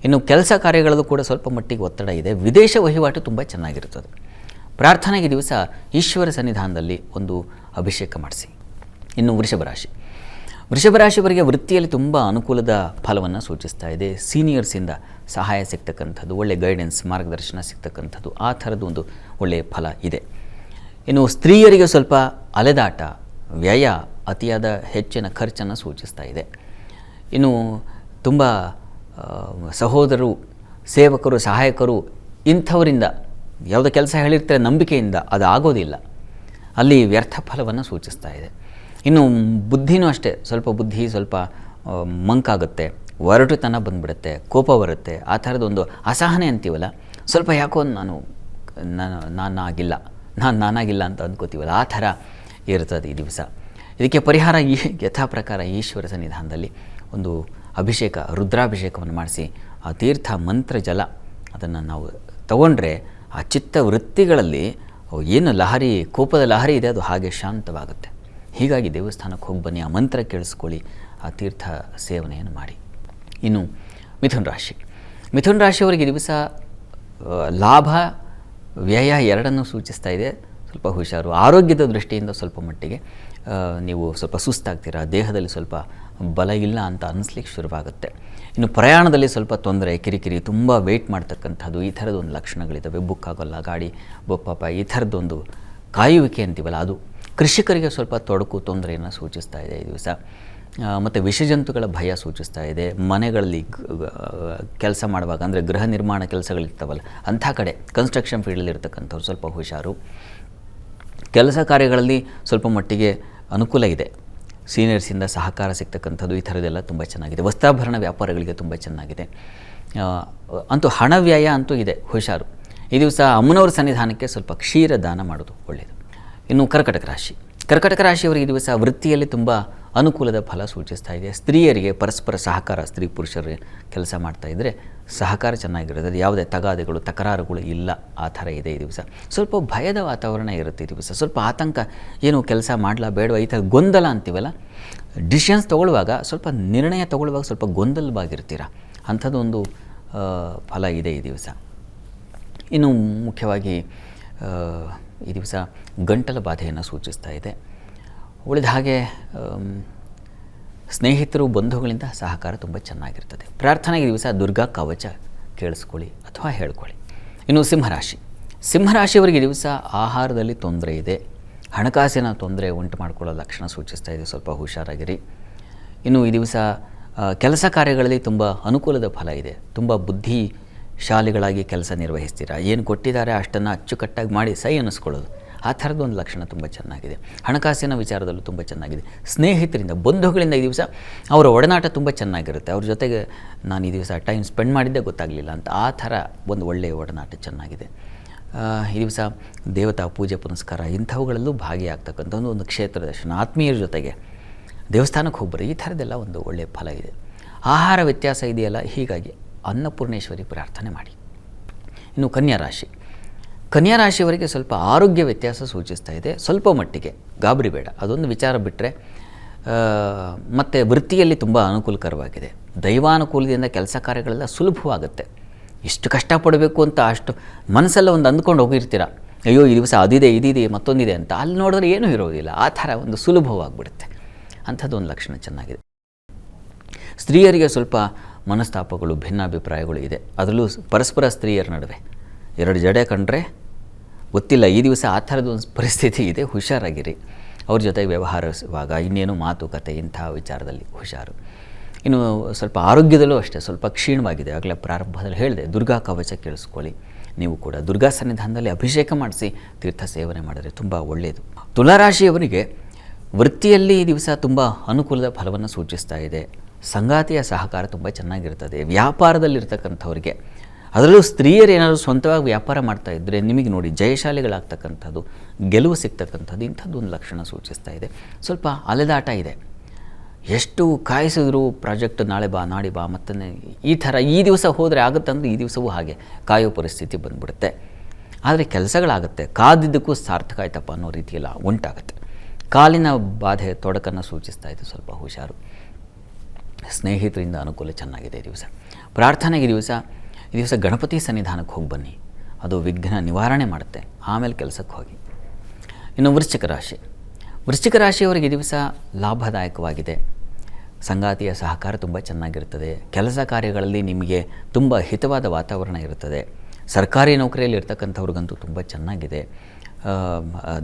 ಇನ್ನು ಕೆಲಸ ಕಾರ್ಯಗಳಲ್ಲೂ ಕೂಡ ಸ್ವಲ್ಪ ಮಟ್ಟಿಗೆ ಒತ್ತಡ ಇದೆ. ವಿದೇಶ ವಹಿವಾಟು ತುಂಬ ಚೆನ್ನಾಗಿರುತ್ತದೆ. ಪ್ರಾರ್ಥನೆಗೆ ದಿವಸ ಈಶ್ವರ ಸನ್ನಿಧಾನದಲ್ಲಿ ಒಂದು ಅಭಿಷೇಕ ಮಾಡಿಸಿ. ಇನ್ನು ವೃಷಭ ರಾಶಿಯವರಿಗೆ ವೃತ್ತಿಯಲ್ಲಿ ತುಂಬ ಅನುಕೂಲದ ಫಲವನ್ನು ಸೂಚಿಸ್ತಾ ಇದೆ. ಸೀನಿಯರ್ಸಿಂದ ಸಹಾಯ ಸಿಗ್ತಕ್ಕಂಥದ್ದು, ಒಳ್ಳೆಯ ಗೈಡೆನ್ಸ್, ಮಾರ್ಗದರ್ಶನ ಸಿಗ್ತಕ್ಕಂಥದ್ದು, ಆ ಥರದ್ದು ಒಂದು ಒಳ್ಳೆಯ ಫಲ ಇದೆ. ಇನ್ನು ಸ್ತ್ರೀಯರಿಗೆ ಸ್ವಲ್ಪ ಅಲೆದಾಟ, ವ್ಯಯ, ಅತಿಯಾದ ಹೆಚ್ಚಿನ ಖರ್ಚನ್ನು ಸೂಚಿಸ್ತಾ ಇದೆ. ಇನ್ನು ತುಂಬ ಸಹೋದರರು, ಸೇವಕರು, ಸಹಾಯಕರು ಇಂಥವರಿಂದ ಯಾವುದೋ ಕೆಲಸ ಹೇಳಿರ್ತಾರೆ ನಂಬಿಕೆಯಿಂದ, ಅದು ಆಗೋದಿಲ್ಲ. ಅಲ್ಲಿ ವ್ಯರ್ಥ ಫಲವನ್ನು ಸೂಚಿಸ್ತಾ ಇದೆ. ಇನ್ನು ಬುದ್ಧಿನೂ ಅಷ್ಟೇ, ಸ್ವಲ್ಪ ಬುದ್ಧಿ ಸ್ವಲ್ಪ ಮಂಕಾಗುತ್ತೆ, ಒರಟುತನ ಬಂದುಬಿಡುತ್ತೆ, ಕೋಪ ಬರುತ್ತೆ. ಆ ಥರದೊಂದು ಅಸಹನೆ ಅಂತೀವಲ್ಲ, ಸ್ವಲ್ಪ ಯಾಕೋ ನಾನಾಗಿಲ್ಲ ಅಂತ ಅಂದ್ಕೋತೀವಲ್ಲ, ಆ ಥರ ಇರ್ತದೆ ಈ ದಿವಸ. ಇದಕ್ಕೆ ಪರಿಹಾರ ಯಥಾ ಪ್ರಕಾರ ಈಶ್ವರ ಸನ್ನಿಧಾನದಲ್ಲಿ ಒಂದು ಅಭಿಷೇಕ ರುದ್ರಾಭಿಷೇಕವನ್ನು ಮಾಡಿಸಿ ಆ ತೀರ್ಥ ಮಂತ್ರ ಜಲ ಅದನ್ನು ನಾವು ತಗೊಂಡ್ರೆ ಆ ಚಿತ್ತ ವೃತ್ತಿಗಳಲ್ಲಿ ಏನು ಲಹರಿ, ಕೋಪದ ಲಹರಿ ಇದೆ ಅದು ಹಾಗೆ ಶಾಂತವಾಗುತ್ತೆ. ಹೀಗಾಗಿ ದೇವಸ್ಥಾನಕ್ಕೆ ಹೋಗಿ ಬನ್ನಿ, ಆ ಮಂತ್ರ ಕೇಳಿಸ್ಕೊಳ್ಳಿ, ಆ ತೀರ್ಥ ಸೇವನೆಯನ್ನು ಮಾಡಿ. ಇನ್ನು ಮಿಥುನ ರಾಶಿ. ಮಿಥುನ ರಾಶಿಯವರಿಗೆ ದಿವಸ ಲಾಭ ವ್ಯಯ ಎರಡನ್ನೂ ಸೂಚಿಸ್ತಾ ಇದೆ. ಸ್ವಲ್ಪ ಹುಷಾರು. ಆರೋಗ್ಯದ ದೃಷ್ಟಿಯಿಂದ ಸ್ವಲ್ಪ ಮಟ್ಟಿಗೆ ನೀವು ಸ್ವಲ್ಪ ಸುಸ್ತಾಗ್ತೀರಾ, ದೇಹದಲ್ಲಿ ಸ್ವಲ್ಪ ಬಲ ಇಲ್ಲ ಅಂತ ಅನ್ನಿಸ್ಲಿಕ್ಕೆ ಶುರುವಾಗುತ್ತೆ. ಇನ್ನು ಪ್ರಯಾಣದಲ್ಲಿ ಸ್ವಲ್ಪ ತೊಂದರೆ, ಕಿರಿಕಿರಿ, ತುಂಬ ವೆಯ್ಟ್ ಮಾಡ್ತಕ್ಕಂಥದ್ದು, ಈ ಥರದೊಂದು ಲಕ್ಷಣಗಳಿದ್ದಾವೆ. ಬುಕ್ ಆಗೋಲ್ಲ ಗಾಡಿ, ಪಾಪ ಈ ಥರದ್ದೊಂದು ಕಾಯುವಿಕೆ ಅಂತೀವಲ್ಲ ಅದು. ಕೃಷಿಕರಿಗೆ ಸ್ವಲ್ಪ ತೊಡಕು, ತೊಂದರೆಯನ್ನು ಸೂಚಿಸ್ತಾ ಇದೆ ಈ ದಿವಸ. ಮತ್ತು ವಿಷಜಂತುಗಳ ಭಯ ಸೂಚಿಸ್ತಾ ಇದೆ. ಮನೆಗಳಲ್ಲಿ ಕೆಲಸ ಮಾಡುವಾಗ, ಅಂದರೆ ಗೃಹ ನಿರ್ಮಾಣ ಕೆಲಸಗಳಿರ್ತಾವಲ್ಲ ಅಂಥ ಕಡೆ, ಕನ್ಸ್ಟ್ರಕ್ಷನ್ ಫೀಲ್ಡಲ್ಲಿ ಇರ್ತಕ್ಕಂಥವ್ರು ಸ್ವಲ್ಪ ಹುಷಾರು. ಕೆಲಸ ಕಾರ್ಯಗಳಲ್ಲಿ ಸ್ವಲ್ಪ ಮಟ್ಟಿಗೆ ಅನುಕೂಲ ಇದೆ. ಸೀನಿಯರ್ಸಿಂದ ಸಹಕಾರ ಸಿಗ್ತಕ್ಕಂಥದ್ದು, ಈ ಥರದ್ದೆಲ್ಲ ತುಂಬ ಚೆನ್ನಾಗಿದೆ. ವಸ್ತ್ರಾಭರಣ ವ್ಯಾಪಾರಗಳಿಗೆ ತುಂಬ ಚೆನ್ನಾಗಿದೆ. ಅಂತೂ ಹಣ ವ್ಯಯ ಅಂತೂ ಇದೆ, ಹುಷಾರು. ಈ ದಿವಸ ಅಮ್ಮನವ್ರ ಸನ್ನಿಧಾನಕ್ಕೆ ಸ್ವಲ್ಪ ಕ್ಷೀರ ದಾನ ಮಾಡೋದು ಒಳ್ಳೆಯದು. ಇನ್ನು ಕರ್ಕಟಕ ರಾಶಿ. ಕರ್ಕಟಕ ರಾಶಿಯವರಿಗೆ ಈ ದಿವಸ ವೃತ್ತಿಯಲ್ಲಿ ತುಂಬ ಅನುಕೂಲದ ಫಲ ಸೂಚಿಸ್ತಾ ಇದೆ. ಸ್ತ್ರೀಯರಿಗೆ ಪರಸ್ಪರ ಸಹಕಾರ, ಸ್ತ್ರೀ ಪುರುಷರು ಕೆಲಸ ಮಾಡ್ತಾ ಇದ್ದರೆ ಸಹಕಾರ ಚೆನ್ನಾಗಿರುತ್ತೆ. ಯಾವುದೇ ತಗಾದೆಗಳು, ತಕರಾರುಗಳು ಇಲ್ಲ, ಆ ಥರ ಇದೆ ಈ ದಿವಸ. ಸ್ವಲ್ಪ ಭಯದ ವಾತಾವರಣ ಇರುತ್ತೆ ಈ ದಿವಸ. ಸ್ವಲ್ಪ ಆತಂಕ, ಏನು ಕೆಲಸ ಮಾಡಲಾ ಬೇಡವಾ, ಈ ಥರ ಗೊಂದಲ ಅಂತೀವಲ್ಲ, ಡಿಸಿಷನ್ಸ್ ತೊಗೊಳ್ಳುವಾಗ ಸ್ವಲ್ಪ ನಿರ್ಣಯ ತೊಗೊಳ್ಳುವಾಗ ಸ್ವಲ್ಪ ಗೊಂದಲವಾಗಿರ್ತೀರ, ಅಂಥದ್ದೊಂದು ಫಲ ಇದೆ ಈ ದಿವಸ. ಇನ್ನು ಮುಖ್ಯವಾಗಿ ಈ ದಿವಸ ಗಂಟಲ ಬಾಧೆಯನ್ನು ಸೂಚಿಸ್ತಾ ಇದೆ. ಉಳಿದ ಹಾಗೆ ಸ್ನೇಹಿತರು, ಬಂಧುಗಳಿಂದ ಸಹಕಾರ ತುಂಬ ಚೆನ್ನಾಗಿರ್ತದೆ. ಪ್ರಾರ್ಥನೆಗೆ ದಿವಸ ದುರ್ಗಾ ಕವಚ ಕೇಳಿಸ್ಕೊಳ್ಳಿ ಅಥವಾ ಹೇಳ್ಕೊಳ್ಳಿ. ಇನ್ನು ಸಿಂಹರಾಶಿ. ಸಿಂಹರಾಶಿಯವರಿಗೆ ದಿವಸ ಆಹಾರದಲ್ಲಿ ತೊಂದರೆ ಇದೆ, ಹಣಕಾಸಿನ ತೊಂದರೆ ಉಂಟು ಮಾಡಿಕೊಳ್ಳೋ ಲಕ್ಷಣ ಸೂಚಿಸ್ತಾ ಇದೆ. ಸ್ವಲ್ಪ ಹುಷಾರಾಗಿರಿ. ಇನ್ನು ಈ ದಿವಸ ಕೆಲಸ ಕಾರ್ಯಗಳಲ್ಲಿ ತುಂಬ ಅನುಕೂಲದ ಫಲ ಇದೆ. ತುಂಬ ಬುದ್ಧಿಶಾಲಿಗಳಾಗಿ ಕೆಲಸ ನಿರ್ವಹಿಸ್ತೀರಾ. ಏನು ಕೊಟ್ಟಿದ್ದಾರೆ ಅಷ್ಟನ್ನು ಅಚ್ಚುಕಟ್ಟಾಗಿ ಮಾಡಿ ಸೈ ಅನ್ನಿಸ್ಕೊಳ್ಳೋದು, ಆ ಥರದ್ದೊಂದು ಲಕ್ಷಣ ತುಂಬ ಚೆನ್ನಾಗಿದೆ. ಹಣಕಾಸಿನ ವಿಚಾರದಲ್ಲೂ ತುಂಬ ಚೆನ್ನಾಗಿದೆ. ಸ್ನೇಹಿತರಿಂದ, ಬಂಧುಗಳಿಂದ ಈ ದಿವಸ ಅವರ ಒಡನಾಟ ತುಂಬ ಚೆನ್ನಾಗಿರುತ್ತೆ. ಅವ್ರ ಜೊತೆಗೆ ನಾನು ಈ ದಿವಸ ಟೈಮ್ ಸ್ಪೆಂಡ್ ಮಾಡಿದ್ದೇ ಗೊತ್ತಾಗಲಿಲ್ಲ ಅಂತ, ಆ ಥರ ಒಂದು ಒಳ್ಳೆಯ ಒಡನಾಟ ಚೆನ್ನಾಗಿದೆ. ಈ ದಿವಸ ದೇವತಾ ಪೂಜೆ ಪುನಸ್ಕಾರ ಇಂಥವುಗಳಲ್ಲೂ ಭಾಗಿಯಾಗ್ತಕ್ಕಂಥ ಒಂದು ಕ್ಷೇತ್ರ ದರ್ಶನ, ಆತ್ಮೀಯರ ಜೊತೆಗೆ ದೇವಸ್ಥಾನಕ್ಕೆ ಹೋಗ್ಬರ್ರಿ, ಈ ಥರದ್ದೆಲ್ಲ ಒಂದು ಒಳ್ಳೆಯ ಫಲ ಇದೆ. ಆಹಾರ ವ್ಯತ್ಯಾಸ ಇದೆಯಲ್ಲ, ಹೀಗಾಗಿ ಅನ್ನಪೂರ್ಣೇಶ್ವರಿ ಪ್ರಾರ್ಥನೆ ಮಾಡಿ. ಇನ್ನು ಕನ್ಯಾ ರಾಶಿ. ಕನ್ಯಾ ರಾಶಿಯವರಿಗೆ ಸ್ವಲ್ಪ ಆರೋಗ್ಯ ವ್ಯತ್ಯಾಸ ಸೂಚಿಸ್ತಾ ಇದೆ. ಸ್ವಲ್ಪ ಮಟ್ಟಿಗೆ ಗಾಬರಿ ಬೇಡ, ಅದೊಂದು ವಿಚಾರ ಬಿಟ್ಟರೆ ಮತ್ತು ವೃತ್ತಿಯಲ್ಲಿ ತುಂಬ ಅನುಕೂಲಕರವಾಗಿದೆ. ದೈವಾನುಕೂಲದಿಂದ ಕೆಲಸ ಕಾರ್ಯಗಳೆಲ್ಲ ಸುಲಭವಾಗುತ್ತೆ. ಇಷ್ಟು ಕಷ್ಟಪಡಬೇಕು ಅಂತ ಅಷ್ಟು ಮನಸ್ಸೆಲ್ಲ ಒಂದು ಅಂದ್ಕೊಂಡು ಹೋಗಿರ್ತೀರ, ಅಯ್ಯೋ ಈ ದಿವಸ ಅದಿದೆ ಇದಿದೆ ಮತ್ತೊಂದಿದೆ ಅಂತ, ಅಲ್ಲಿ ನೋಡಿದ್ರೆ ಏನೂ ಇರೋದಿಲ್ಲ, ಆ ಥರ ಒಂದು ಸುಲಭವಾಗಿಬಿಡುತ್ತೆ. ಅಂಥದ್ದೊಂದು ಲಕ್ಷಣ ಚೆನ್ನಾಗಿದೆ. ಸ್ತ್ರೀಯರಿಗೆ ಸ್ವಲ್ಪ ಮನಸ್ತಾಪಗಳು, ಭಿನ್ನಾಭಿಪ್ರಾಯಗಳು ಇದೆ. ಅದರಲ್ಲೂ ಪರಸ್ಪರ ಸ್ತ್ರೀಯರ ನಡುವೆ ಎರಡು ಜಡೆ ಕಂಡ್ರೆ ಗೊತ್ತಿಲ್ಲ, ಈ ದಿವಸ ಆ ಥರದೊಂದು ಪರಿಸ್ಥಿತಿ ಇದೆ, ಹುಷಾರಾಗಿರಿ. ಅವ್ರ ಜೊತೆಗೆ ವ್ಯವಹರಿಸುವಾಗ ಇನ್ನೇನು ಮಾತುಕತೆ, ಇಂಥ ವಿಚಾರದಲ್ಲಿ ಹುಷಾರು. ಇನ್ನು ಸ್ವಲ್ಪ ಆರೋಗ್ಯದಲ್ಲೂ ಅಷ್ಟೇ ಸ್ವಲ್ಪ ಕ್ಷೀಣವಾಗಿದೆ. ಆಗಲೇ ಪ್ರಾರಂಭದಲ್ಲಿ ಹೇಳಿದೆ, ದುರ್ಗಾ ಕವಚ ಕೇಳಿಸ್ಕೊಳ್ಳಿ. ನೀವು ಕೂಡ ದುರ್ಗಾ ಸನ್ನಿಧಾನದಲ್ಲಿ ಅಭಿಷೇಕ ಮಾಡಿಸಿ ತೀರ್ಥ ಸೇವನೆ ಮಾಡಿದರೆ ತುಂಬ ಒಳ್ಳೆಯದು. ತುಲಾರಾಶಿಯವರಿಗೆ ವೃತ್ತಿಯಲ್ಲಿ ಈ ದಿವಸ ತುಂಬ ಅನುಕೂಲದ ಫಲವನ್ನು ಸೂಚಿಸ್ತಾ ಇದೆ. ಸಂಗಾತಿಯ ಸಹಕಾರ ತುಂಬ ಚೆನ್ನಾಗಿರ್ತದೆ. ವ್ಯಾಪಾರದಲ್ಲಿರ್ತಕ್ಕಂಥವ್ರಿಗೆ, ಅದರಲ್ಲೂ ಸ್ತ್ರೀಯರು ಏನಾದರೂ ಸ್ವಂತವಾಗಿ ವ್ಯಾಪಾರ ಮಾಡ್ತಾ ಇದ್ದರೆ ನಿಮಗೆ ನೋಡಿ ಜಯಶಾಲಿಗಳಾಗ್ತಕ್ಕಂಥದ್ದು, ಗೆಲುವು ಸಿಗ್ತಕ್ಕಂಥದ್ದು, ಇಂಥದ್ದು ಒಂದು ಲಕ್ಷಣ ಸೂಚಿಸ್ತಾ ಇದೆ. ಸ್ವಲ್ಪ ಅಲೆದಾಟ ಇದೆ. ಎಷ್ಟು ಕಾಯಿಸಿದ್ರು ಪ್ರಾಜೆಕ್ಟ್ ನಾಳೆ ಬಾ ನಾಡಿ ಬಾ ಮತ್ತೇ ಈ ಥರ, ಈ ದಿವಸ ಹೋದರೆ ಆಗುತ್ತಂದ್ರೆ ಈ ದಿವಸವೂ ಹಾಗೆ ಕಾಯೋ ಪರಿಸ್ಥಿತಿ ಬಂದ್ಬಿಡುತ್ತೆ. ಆದರೆ ಕೆಲಸಗಳಾಗುತ್ತೆ, ಕಾದಿದ್ದಕ್ಕೂ ಸಾರ್ಥಕ ಆಯ್ತಪ್ಪ ಅನ್ನೋ ರೀತಿಯೆಲ್ಲ ಉಂಟಾಗುತ್ತೆ. ಕಾಲಿನ ಬಾಧೆ, ತೊಡಕನ್ನು ಸೂಚಿಸ್ತಾ ಇದೆ, ಸ್ವಲ್ಪ ಹುಷಾರು. ಸ್ನೇಹಿತರಿಂದ ಅನುಕೂಲ ಚೆನ್ನಾಗಿದೆ ಈ ದಿವಸ. ಪ್ರಾರ್ಥನೆಗೆ ಈ ದಿವಸ ಗಣಪತಿ ಸನ್ನಿಧಾನಕ್ಕೆ ಹೋಗಿ ಬನ್ನಿ, ಅದು ವಿಘ್ನ ನಿವಾರಣೆ ಮಾಡುತ್ತೆ. ಆಮೇಲೆ ಕೆಲಸಕ್ಕೆ ಹೋಗಿ. ಇನ್ನು ವೃಶ್ಚಿಕ ರಾಶಿ. ವೃಶ್ಚಿಕ ರಾಶಿಯವರಿಗೆ ಈ ದಿವಸ ಲಾಭದಾಯಕವಾಗಿದೆ. ಸಂಗಾತಿಯ ಸಹಕಾರ ತುಂಬ ಚೆನ್ನಾಗಿರ್ತದೆ. ಕೆಲಸ ಕಾರ್ಯಗಳಲ್ಲಿ ನಿಮಗೆ ತುಂಬ ಹಿತವಾದ ವಾತಾವರಣ ಇರುತ್ತದೆ. ಸರ್ಕಾರಿ ನೌಕರಿಯಲ್ಲಿ ಇರ್ತಕ್ಕಂಥವ್ರಿಗಂತೂ ತುಂಬ ಚೆನ್ನಾಗಿದೆ.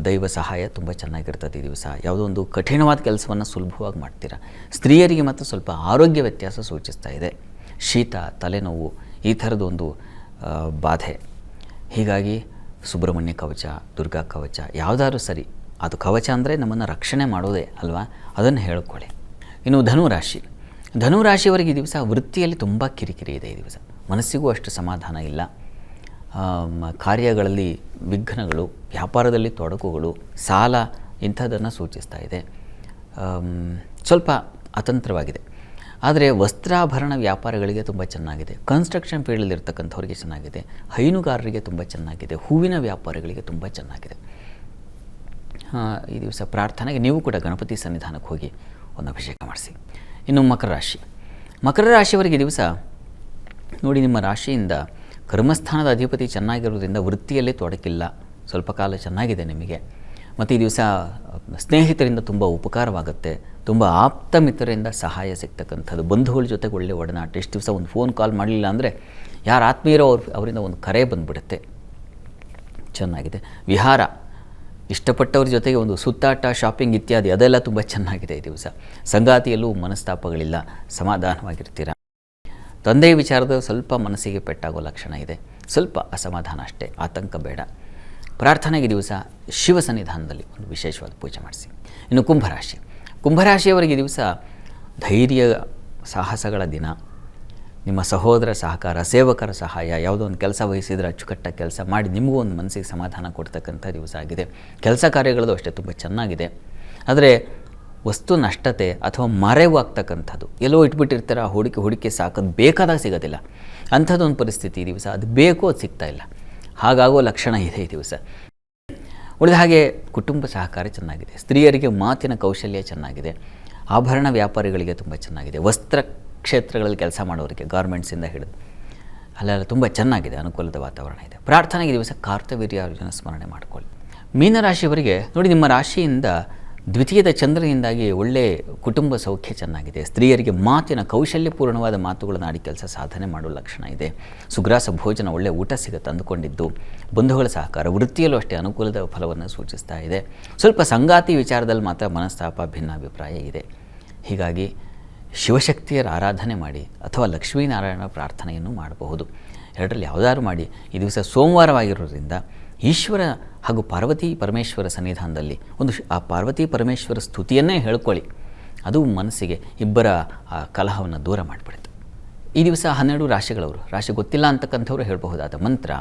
ದೈವ ಸಹಾಯ ತುಂಬ ಚೆನ್ನಾಗಿರ್ತದೆ ಈ ದಿವಸ. ಯಾವುದೋ ಒಂದು ಕಠಿಣವಾದ ಕೆಲಸವನ್ನು ಸುಲಭವಾಗಿ ಮಾಡ್ತೀರಾ. ಸ್ತ್ರೀಯರಿಗೆ ಮತ್ತು ಸ್ವಲ್ಪ ಆರೋಗ್ಯ ವ್ಯತ್ಯಾಸ ಸೂಚಿಸ್ತಾ ಇದೆ. ಶೀತ, ತಲೆನೋವು, ಈ ಥರದೊಂದು ಬಾಧೆ. ಹೀಗಾಗಿ ಸುಬ್ರಹ್ಮಣ್ಯ ಕವಚ, ದುರ್ಗಾ ಕವಚ ಯಾವುದಾದ್ರೂ ಸರಿ, ಅದು ಕವಚ ಅಂದರೆ ನಮ್ಮನ್ನು ರಕ್ಷಣೆ ಮಾಡೋದೇ ಅಲ್ವಾ, ಅದನ್ನು ಹೇಳ್ಕೊಳ್ಳಿ. ಇನ್ನು ಧನುರಾಶಿ. ಧನುರಾಶಿಯವರಿಗೆ ಈ ದಿವಸ ವೃತ್ತಿಯಲ್ಲಿ ತುಂಬ ಕಿರಿಕಿರಿ ಇದೆ ಈ ದಿವಸ. ಮನಸ್ಸಿಗೂ ಅಷ್ಟು ಸಮಾಧಾನ ಇಲ್ಲ. ಕಾರ್ಯಗಳಲ್ಲಿ ವಿಘ್ನಗಳು, ವ್ಯಾಪಾರದಲ್ಲಿ ತೊಡಕುಗಳು, ಸಾಲ ಇಂಥದ್ದನ್ನು ಸೂಚಿಸ್ತಾ ಇದೆ. ಸ್ವಲ್ಪ ಅತಂತ್ರವಾಗಿದೆ. ಆದರೆ ವಸ್ತ್ರಾಭರಣ ವ್ಯಾಪಾರಗಳಿಗೆ ತುಂಬ ಚೆನ್ನಾಗಿದೆ, ಕನ್ಸ್ಟ್ರಕ್ಷನ್ ಫೀಲ್ಡಲ್ಲಿ ಇರ್ತಕ್ಕಂಥವ್ರಿಗೆ ಚೆನ್ನಾಗಿದೆ, ಹೈನುಗಾರರಿಗೆ ತುಂಬ ಚೆನ್ನಾಗಿದೆ, ಹೂವಿನ ವ್ಯಾಪಾರಿಗಳಿಗೆ ತುಂಬ ಚೆನ್ನಾಗಿದೆ. ಈ ದಿವಸ ಪ್ರಾರ್ಥನೆಗೆ ನೀವು ಕೂಡ ಗಣಪತಿ ಸನ್ನಿಧಾನಕ್ಕೆ ಹೋಗಿ ಒಂದು ಅಭಿಷೇಕ ಮಾಡಿಸಿ. ಇನ್ನು ಮಕರ ರಾಶಿಯವರಿಗೆ ದಿವಸ ನೋಡಿ, ನಿಮ್ಮ ರಾಶಿಯಿಂದ ಕರ್ಮಸ್ಥಾನದ ಅಧಿಪತಿ ಚೆನ್ನಾಗಿರೋದ್ರಿಂದ ವೃತ್ತಿಯಲ್ಲಿ ತೊಡಕಿಲ್ಲ, ಸ್ವಲ್ಪ ಕಾಲ ಚೆನ್ನಾಗಿದೆ ನಿಮಗೆ. ಮತ್ತು ಈ ದಿವಸ ಸ್ನೇಹಿತರಿಂದ ತುಂಬ ಉಪಕಾರವಾಗುತ್ತೆ, ತುಂಬ ಆಪ್ತ ಮಿತ್ರರಿಂದ ಸಹಾಯ ಸಿಗ್ತಕ್ಕಂಥದ್ದು, ಬಂಧುಗಳ ಜೊತೆಗೆ ಒಳ್ಳೆಯ ಒಡನಾಟ. ಇಷ್ಟು ದಿವಸ ಒಂದು ಫೋನ್ ಕಾಲ್ ಮಾಡಲಿಲ್ಲ ಅಂದರೆ ಯಾರು ಆತ್ಮೀಯರೋ ಅವರಿಂದ ಒಂದು ಕರೆ ಬಂದುಬಿಡುತ್ತೆ, ಚೆನ್ನಾಗಿದೆ. ವಿಹಾರ, ಇಷ್ಟಪಟ್ಟವ್ರ ಜೊತೆಗೆ ಒಂದು ಸುತ್ತಾಟ, ಶಾಪಿಂಗ್ ಇತ್ಯಾದಿ ಅದೆಲ್ಲ ತುಂಬ ಚೆನ್ನಾಗಿದೆ ಈ ದಿವಸ. ಸಂಗಾತಿಯಲ್ಲೂ ಮನಸ್ತಾಪಗಳಿಲ್ಲ, ಸಮಾಧಾನವಾಗಿರ್ತೀರ. ತಂದೆಯ ವಿಚಾರದ ಸ್ವಲ್ಪ ಮನಸ್ಸಿಗೆ ಪೆಟ್ಟಾಗೋ ಲಕ್ಷಣ ಇದೆ, ಸ್ವಲ್ಪ ಅಸಮಾಧಾನ ಅಷ್ಟೇ, ಆತಂಕ ಬೇಡ. ಪ್ರಾರ್ಥನೆಗೆ ದಿವಸ ಶಿವ ಸನ್ನಿಧಾನದಲ್ಲಿ ಒಂದು ವಿಶೇಷವಾದ ಪೂಜೆ ಮಾಡಿಸಿ. ಇನ್ನು ಕುಂಭರಾಶಿಯವರಿಗೆ ದಿವಸ ಧೈರ್ಯ ಸಾಹಸಗಳ ದಿನ. ನಿಮ್ಮ ಸಹೋದರ ಸಹಕಾರ, ಸೇವಕರ ಸಹಾಯ, ಯಾವುದೋ ಒಂದು ಕೆಲಸ ವಹಿಸಿದರೆ ಅಚ್ಚುಕಟ್ಟಾಗಿ ಕೆಲಸ ಮಾಡಿ ನಿಮಗೂ ಒಂದು ಮನಸ್ಸಿಗೆ ಸಮಾಧಾನ ಕೊಡ್ತಕ್ಕಂಥ ದಿವಸ ಆಗಿದೆ. ಕೆಲಸ ಕಾರ್ಯಗಳದ್ದು ಅಷ್ಟೇ ತುಂಬ ಚೆನ್ನಾಗಿದೆ. ಆದರೆ ವಸ್ತು ನಷ್ಟತೆ ಅಥವಾ ಮರೆವಾಗ್ತಕ್ಕಂಥದ್ದು, ಎಲ್ಲೋ ಇಟ್ಬಿಟ್ಟಿರ್ತೀರ, ಹುಡುಕಿ ಸಾಕೋದು ಬೇಕಾದಾಗ ಸಿಗೋದಿಲ್ಲ, ಅಂಥದ್ದೊಂದು ಪರಿಸ್ಥಿತಿ ಈ ದಿವಸ. ಅದು ಬೇಕೋ ಅದು ಸಿಗ್ತಾ ಇಲ್ಲ, ಹಾಗಾಗೋ ಲಕ್ಷಣ ಇದೆ ಈ ದಿವಸ. ಉಳಿದ ಹಾಗೆ ಕುಟುಂಬ ಸಹಕಾರ ಚೆನ್ನಾಗಿದೆ, ಸ್ತ್ರೀಯರಿಗೆ ಮಾತಿನ ಕೌಶಲ್ಯ ಚೆನ್ನಾಗಿದೆ, ಆಭರಣ ವ್ಯಾಪಾರಿಗಳಿಗೆ ತುಂಬ ಚೆನ್ನಾಗಿದೆ, ವಸ್ತ್ರ ಕ್ಷೇತ್ರಗಳಲ್ಲಿ ಕೆಲಸ ಮಾಡೋರಿಗೆ ಗಾರ್ಮೆಂಟ್ಸಿಂದ ಹಿಡಿದು ಅಲ್ಲೆಲ್ಲ ತುಂಬ ಚೆನ್ನಾಗಿದೆ, ಅನುಕೂಲದ ವಾತಾವರಣ ಇದೆ. ಪ್ರಾರ್ಥನೆಗೆ ದಿವಸ ಕಾರ್ತವೀರ್ಯಾರ್ಜುನ ಸ್ಮರಣೆ ಮಾಡಿಕೊಳ್ಳಿ. ಮೀನರಾಶಿಯವರಿಗೆ ನೋಡಿ, ನಿಮ್ಮ ರಾಶಿಯಿಂದ ದ್ವಿತೀಯದ ಚಂದ್ರನಿಂದಾಗಿ ಒಳ್ಳೆಯ ಕುಟುಂಬ ಸೌಖ್ಯ ಚೆನ್ನಾಗಿದೆ, ಸ್ತ್ರೀಯರಿಗೆ ಮಾತಿನ ಕೌಶಲ್ಯಪೂರ್ಣವಾದ ಮಾತುಗಳನ್ನು ಆಡಿ ಕೆಲಸ ಸಾಧನೆ ಮಾಡುವ ಲಕ್ಷಣ ಇದೆ. ಸುಗ್ರಾಸ ಭೋಜನ, ಒಳ್ಳೆಯ ಊಟ ಸಿಗುತ್ತೆ ಅಂದುಕೊಂಡಿದ್ದು, ಬಂಧುಗಳ ಸಹಕಾರ, ವೃತ್ತಿಯಲ್ಲೂ ಅಷ್ಟೇ ಅನುಕೂಲದ ಫಲವನ್ನು ಸೂಚಿಸ್ತಾ ಇದೆ. ಸ್ವಲ್ಪ ಸಂಗಾತಿ ವಿಚಾರದಲ್ಲಿ ಮಾತ್ರ ಮನಸ್ತಾಪ, ಭಿನ್ನಾಭಿಪ್ರಾಯ ಇದೆ. ಹೀಗಾಗಿ ಶಿವಶಕ್ತಿಯರ ಆರಾಧನೆ ಮಾಡಿ ಅಥವಾ ಲಕ್ಷ್ಮೀನಾರಾಯಣ ಪ್ರಾರ್ಥನೆಯನ್ನು ಮಾಡಬಹುದು. ಎರಡರಲ್ಲಿ ಯಾವುದಾದ್ರು ಮಾಡಿ. ಈ ದಿವಸ ಸೋಮವಾರವಾಗಿರೋದ್ರಿಂದ ಈಶ್ವರ ಹಾಗೂ ಪಾರ್ವತಿ ಪರಮೇಶ್ವರ ಸನ್ನಿಧಾನದಲ್ಲಿ ಆ ಪಾರ್ವತಿ ಪರಮೇಶ್ವರ ಸ್ತುತಿಯನ್ನೇ ಹೇಳ್ಕೊಳ್ಳಿ, ಅದು ಮನಸ್ಸಿಗೆ ಇಬ್ಬರ ಆ ಕಲಹವನ್ನು ದೂರ ಮಾಡಿಬಿಡುತ್ತೆ. ಈ ದಿವಸ 12 ರಾಶಿಗಳವರು, ರಾಶಿ ಗೊತ್ತಿಲ್ಲ ಅಂತಕ್ಕಂಥವ್ರು ಹೇಳಬಹುದಾದ ಮಂತ್ರ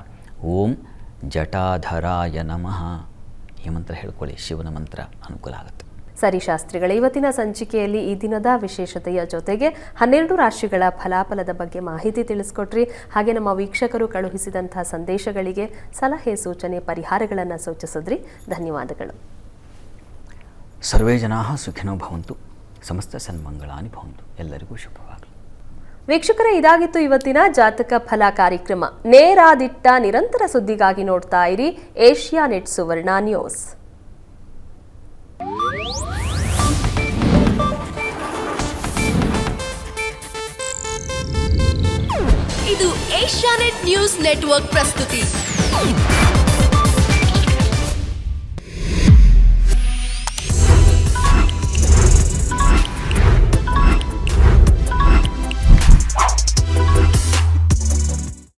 ಓಂ ಜಟಾಧರಾಯ ನಮಃ. ಈ ಮಂತ್ರ ಹೇಳ್ಕೊಳ್ಳಿ, ಶಿವನ ಮಂತ್ರ, ಅನುಕೂಲ ಆಗುತ್ತೆ. ಸರಿ ಶಾಸ್ತ್ರಿಗಳೇ, ಇವತ್ತಿನ ಸಂಚಿಕೆಯಲ್ಲಿ ಈ ದಿನದ ವಿಶೇಷತೆಯ ಜೊತೆಗೆ 12 ರಾಶಿಗಳ ಫಲಾಫಲದ ಬಗ್ಗೆ ಮಾಹಿತಿ ತಿಳಿಸ್ಕೊಟ್ರಿ. ಹಾಗೆ ನಮ್ಮ ವೀಕ್ಷಕರು ಕಳುಹಿಸಿದಂತಹ ಸಂದೇಶಗಳಿಗೆ ಸಲಹೆ, ಸೂಚನೆ, ಪರಿಹಾರಗಳನ್ನು ಸೂಚಿಸಿದ್ರಿ. ಧನ್ಯವಾದಗಳು. ಸರ್ವೇ ಜನಾಃ ಸುಖಿನೋ ಭವಂತು, ಸಮಸ್ತ ಸನ್ಮಂಗಳಾನಿ ಭವಂತು. ಎಲ್ಲರಿಗೂ ಶುಭವಾಗಲಿ. ವೀಕ್ಷಕರೇ, ಇದಾಗಿತ್ತು ಇವತ್ತಿನ ಜಾತಕ ಫಲ ಕಾರ್ಯಕ್ರಮ. ನೇರಾದಿಟ್ಟ ನಿರಂತರ ಸುದ್ದಿಗಾಗಿ ನೋಡ್ತಾ ಇರಿ ಏಷ್ಯಾನೆಟ್ ಸುವರ್ಣ ನ್ಯೂಸ್. ಇದು ಏಷ್ಯಾನೆಟ್ ನ್ಯೂಸ್ ನೆಟ್ವರ್ಕ್ ಪ್ರಸ್ತುತಿ.